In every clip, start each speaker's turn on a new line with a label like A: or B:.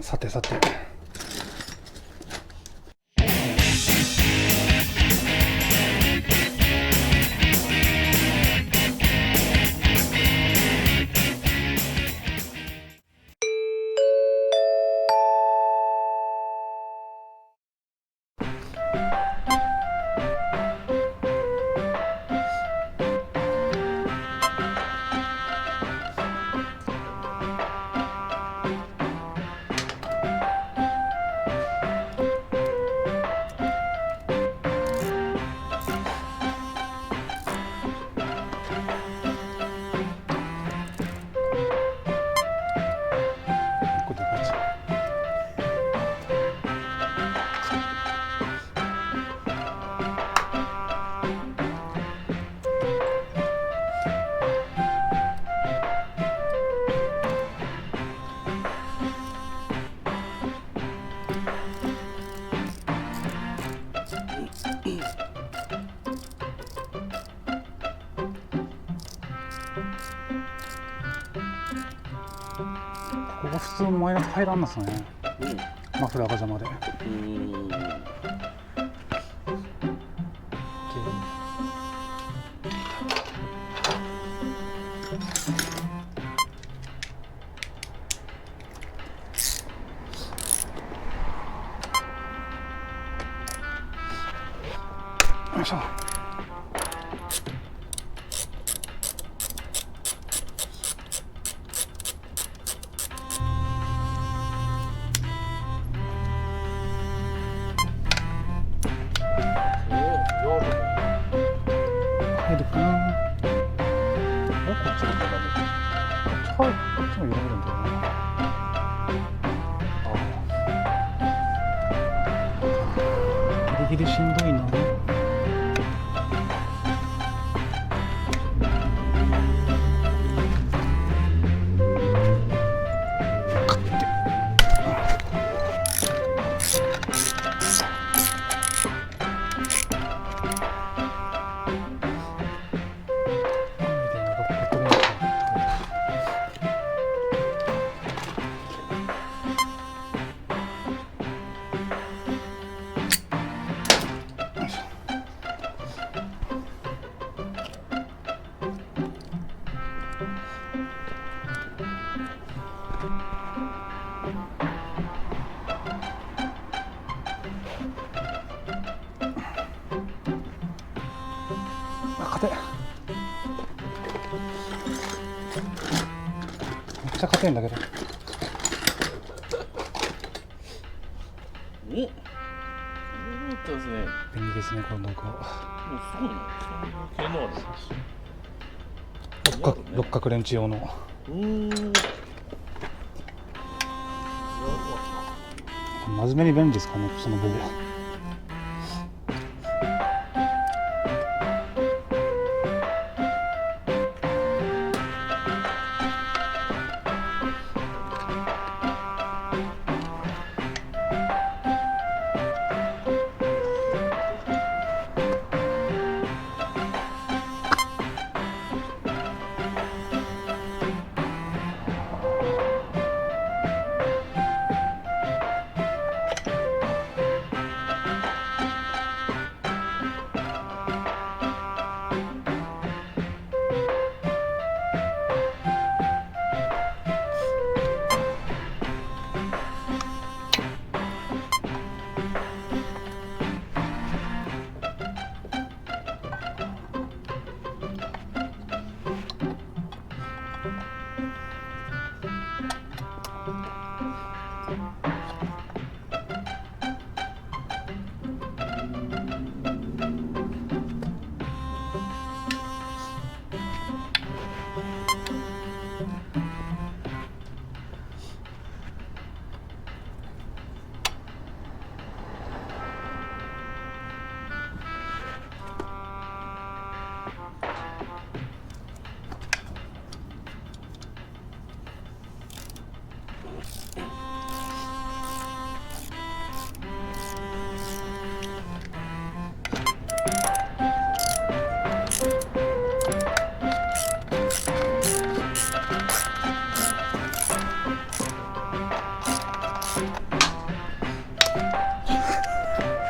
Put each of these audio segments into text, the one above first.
A: さてさて、ここ普通のマイナス入らんますね、マフラーが邪魔で。よいしょ。入るかな。こっちが入る。こっちも入れるんだよな。ギリギリしんどいな。硬い。めっちゃ硬いんだけど。
B: お、そうですね。
A: 便利ですね、この動画。
B: すごいな。そういう系のある。
A: 六角レンチ用の。真面目に便利ですかね、その部分。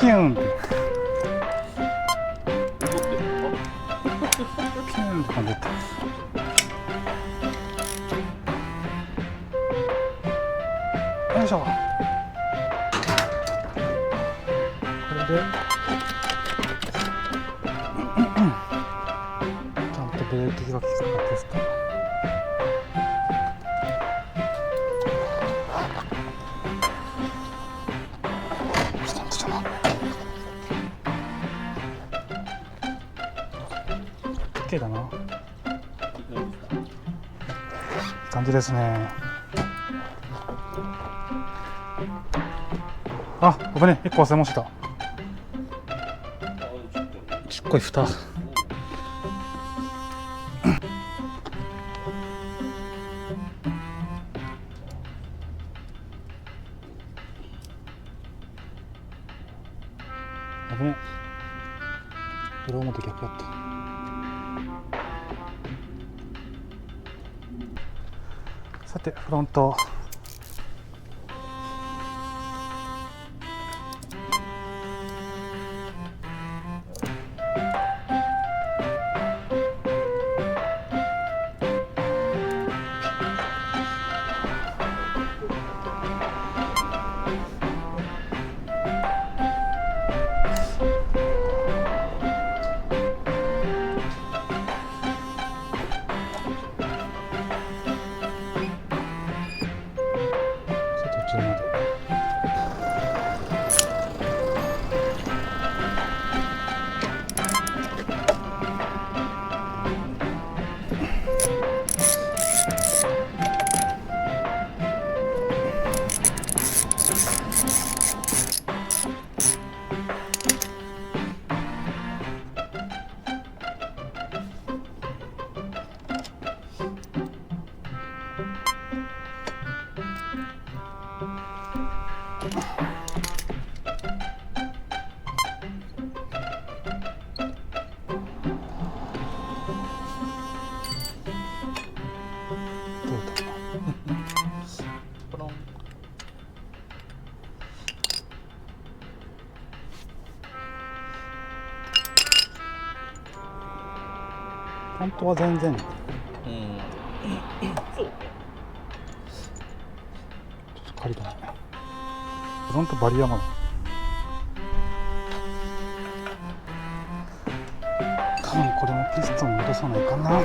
A: ピューンって
B: 怒ってるのか。
A: ピューンって感じだった。よいしょ。これでちゃんとブレーキが効くかテスト。ちゃんとじゃな。OK だな。いい感じですね。あ、危ねえ、1個忘れました。ちっこい蓋。危ねえ。ドローモと逆やった。さて、フロント。途中まで。
B: ポロン。
A: 本当は全然。
B: うん。そう。
A: ちょっと借りたね。フロントバリアまだ。多分これもピストン戻さないかな。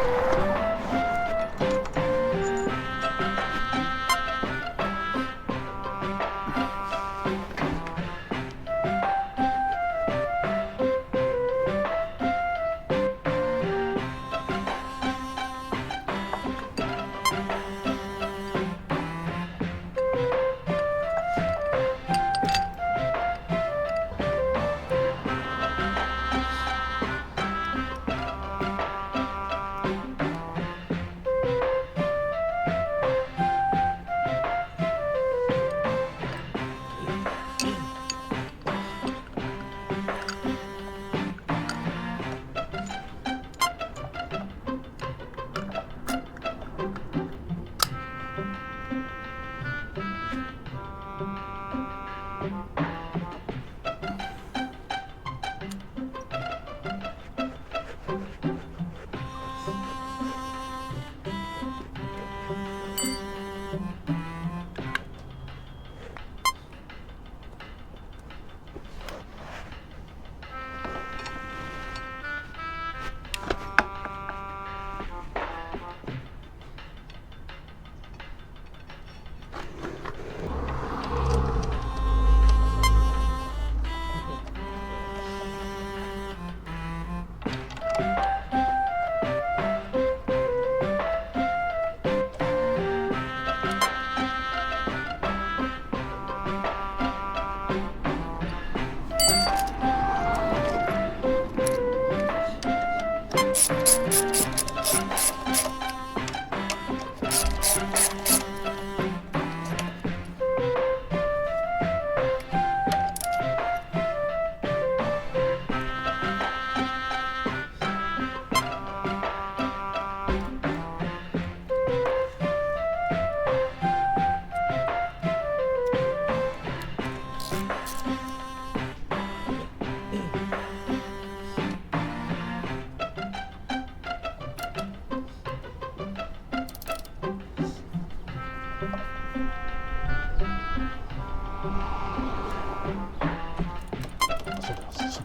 A: そう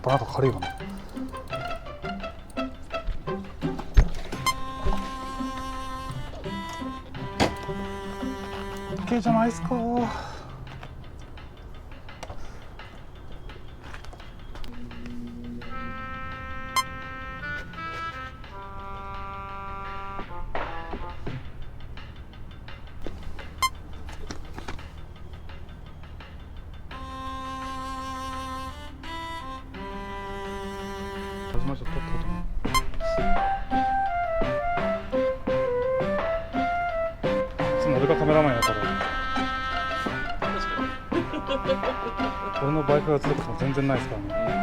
A: バナナ軽いわね。OK じゃないですか。始まっちゃったってことね。いつも俺がカメラマンやから俺のバイクが映ることも全然ないですからね。